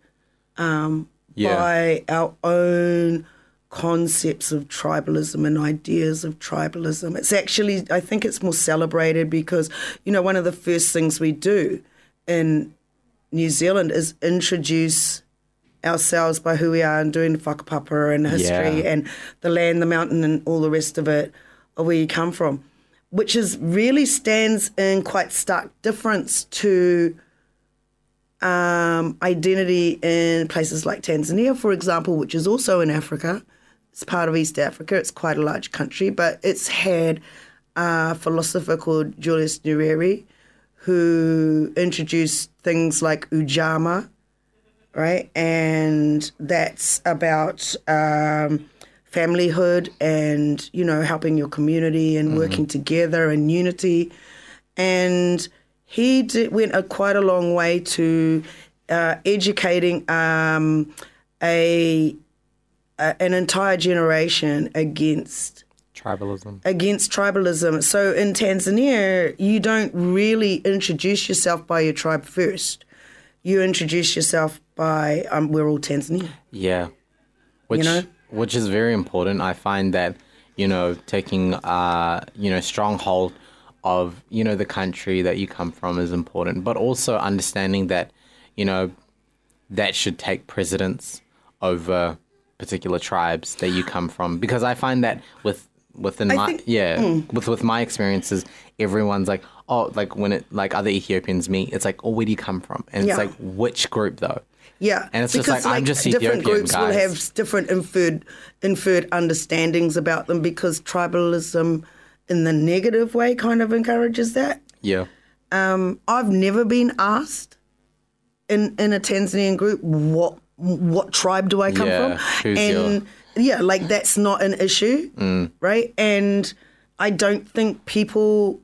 by our own concepts of tribalism and ideas of tribalism. It's actually, I think it's more celebrated because, you know, one of the first things we do in New Zealand is introduce ourselves by who we are and doing the whakapapa and history and the land, the mountain and all the rest of it, or where you come from, which is really stands in quite stark difference to identity in places like Tanzania, for example, which is also in Africa. It's part of East Africa. It's quite a large country, but it's had a philosopher called Julius Nyerere who introduced things like Ujamaa, right? And that's about familyhood and, you know, helping your community and working together and unity. And he went quite a long way to educating an entire generation against tribalism. So in Tanzania, you don't really introduce yourself by your tribe first. You introduce yourself by, we're all Tanzanian. Yeah. You know? Which is very important. I find that, you know, taking, you know, stronghold of, you know, the country that you come from is important, but also understanding that, you know, that should take precedence over particular tribes that you come from. Because I find that with my experiences, everyone's like, oh, like when it, like other Ethiopians meet, it's like, oh, where do you come from? And it's like, which group though? Yeah, and it's because just like I'm just Ethiopian, different groups guys. will have different inferred understandings about them because tribalism, in the negative way, kind of encourages that. Yeah. I've never been asked in a Tanzanian group what tribe do I come from, and like that's not an issue, right? And I don't think people.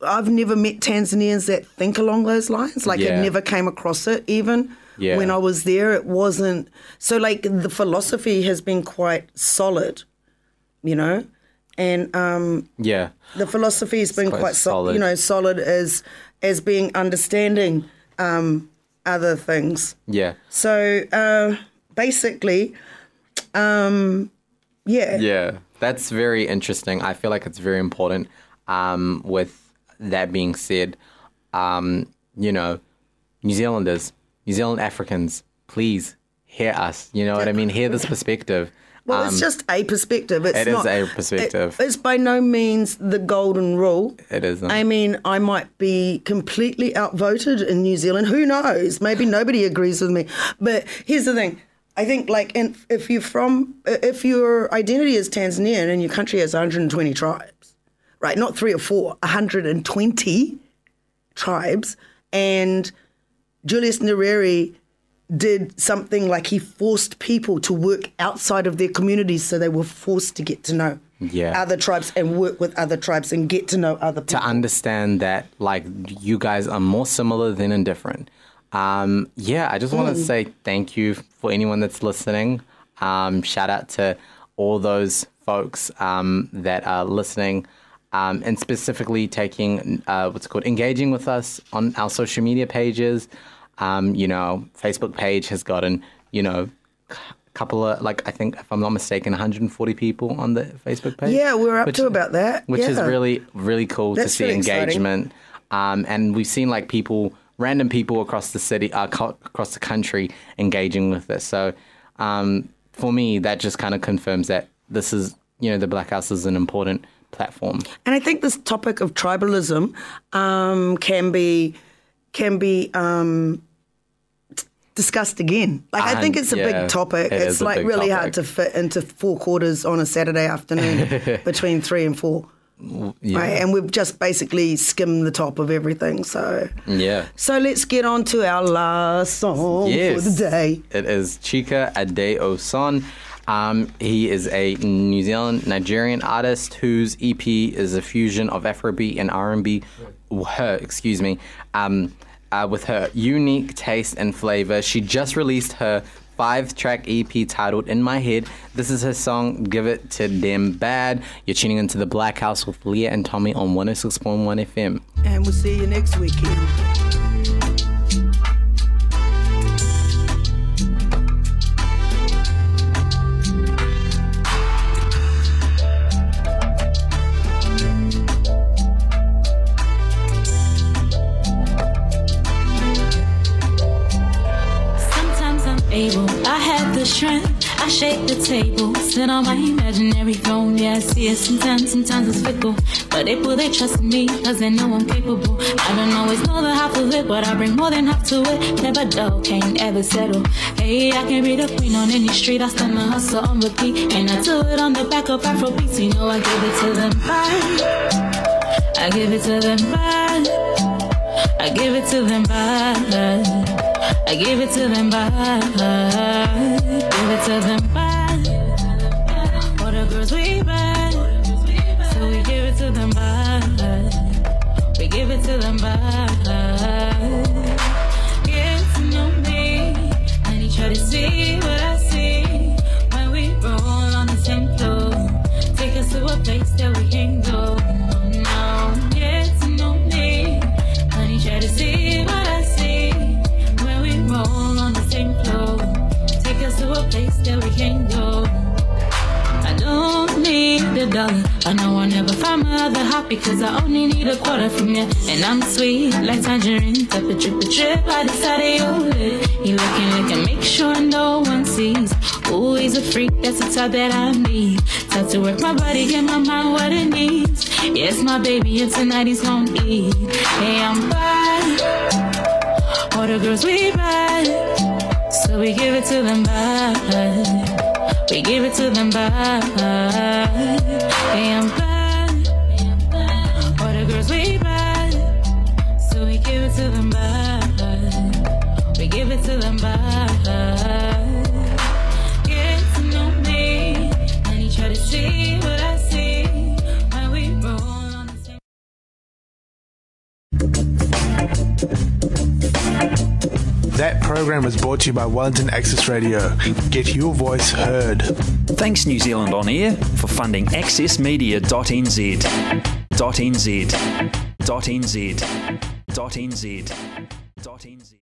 I've never met Tanzanians that think along those lines. Like I never came across it even. Yeah. When I was there, it wasn't. So, like, the philosophy has been quite solid, you know? And the philosophy has been quite solid, you know, solid as being understanding other things. Yeah. So, basically, Yeah, that's very interesting. I feel like it's very important. With that being said, you know, New Zealand Africans, please hear us. You know what I mean? Hear this perspective. Well, it's just a perspective. It is a perspective. It's by no means the golden rule. It isn't. I mean, I might be completely outvoted in New Zealand. Who knows? Maybe nobody agrees with me. But here's the thing. I think, like, if your identity is Tanzanian and your country has 120 tribes, right? Not 3 or 4, 120 tribes, and Julius Nyerere did something like he forced people to work outside of their communities, so they were forced to get to know other tribes and work with other tribes and get to know other people. To understand that, like, you guys are more similar than indifferent. I just want to say thank you for anyone that's listening. Shout out to all those folks that are listening. And specifically taking engaging with us on our social media pages. You know, Facebook page has gotten, you know, a couple of, like, I think, if I'm not mistaken, 140 people on the Facebook page. Yeah, we're up to about that. Which is really, really cool to see engagement. And we've seen, like, people random people across the city, across the country, engaging with this. So for me, that just kind of confirms that this is, the Blackhouse is an important platform. And I think this topic of tribalism can be discussed again. Like, I think it's a big topic. It's like really hard to fit into 4 quarters on a Saturday afternoon between 3 and 4. Yeah. Right, and we've just basically skimmed the top of everything. So let's get on to our last song for the day. It is Chika Adeosun. He is a New Zealand Nigerian artist whose EP is a fusion of Afrobeat and R&B. With her unique taste and flavor. She just released her 5-track EP titled In My Head. This is her song, Give It to Them Bad. You're tuning into the Blackhouse with Leah and Tommy on 106.1 FM. And we'll see you next weekend. I have the strength, I shake the table, sit on my imaginary throne. Yeah, I see it sometimes it's fickle, but they put their trust in me, cause they know I'm capable. I don't always know the half of it, but I bring more than half to it. Never dull, can't ever settle. Hey, I can be the queen on any street, I stand the hustle on repeat, and I do it on the back of Afrobeats. You know I give it to them bad, I give it to them bad, I give it to them bad, I give it to them bad, give it to them bad. For the girls we bad, so we give it to them bad. We give it to them bad. Get to know me, and he try to see what I see when we roll on the same floor. Take us to a place that we can go. Now get to know me, and he try to see what I see. Roll on the same floor. Take us to a place that we can go. I don't need a dollar. I know I'll never find my other half because I only need a quarter from you. And I'm sweet like tangerine. Type of drip by the side of your lip. He looking, make sure no one sees. Ooh, he's a freak, that's the type that I need. Time to work my body, get my mind what it needs. Yes, my baby, and tonight he's gonna eat. Hey, I'm bad. All the girls we bad, so we give it to them bad. We give it to them bad. Hey, I'm bad. All the girls we bad, so we give it to them bad. We give it to them bad. Get to know me, and he try to see what I see when we roll on the same. That program was brought to you by Wellington Access Radio. Get your voice heard. Thanks New Zealand On Air for funding accessmedia.nz. .nz. .nz. .nz. .nz.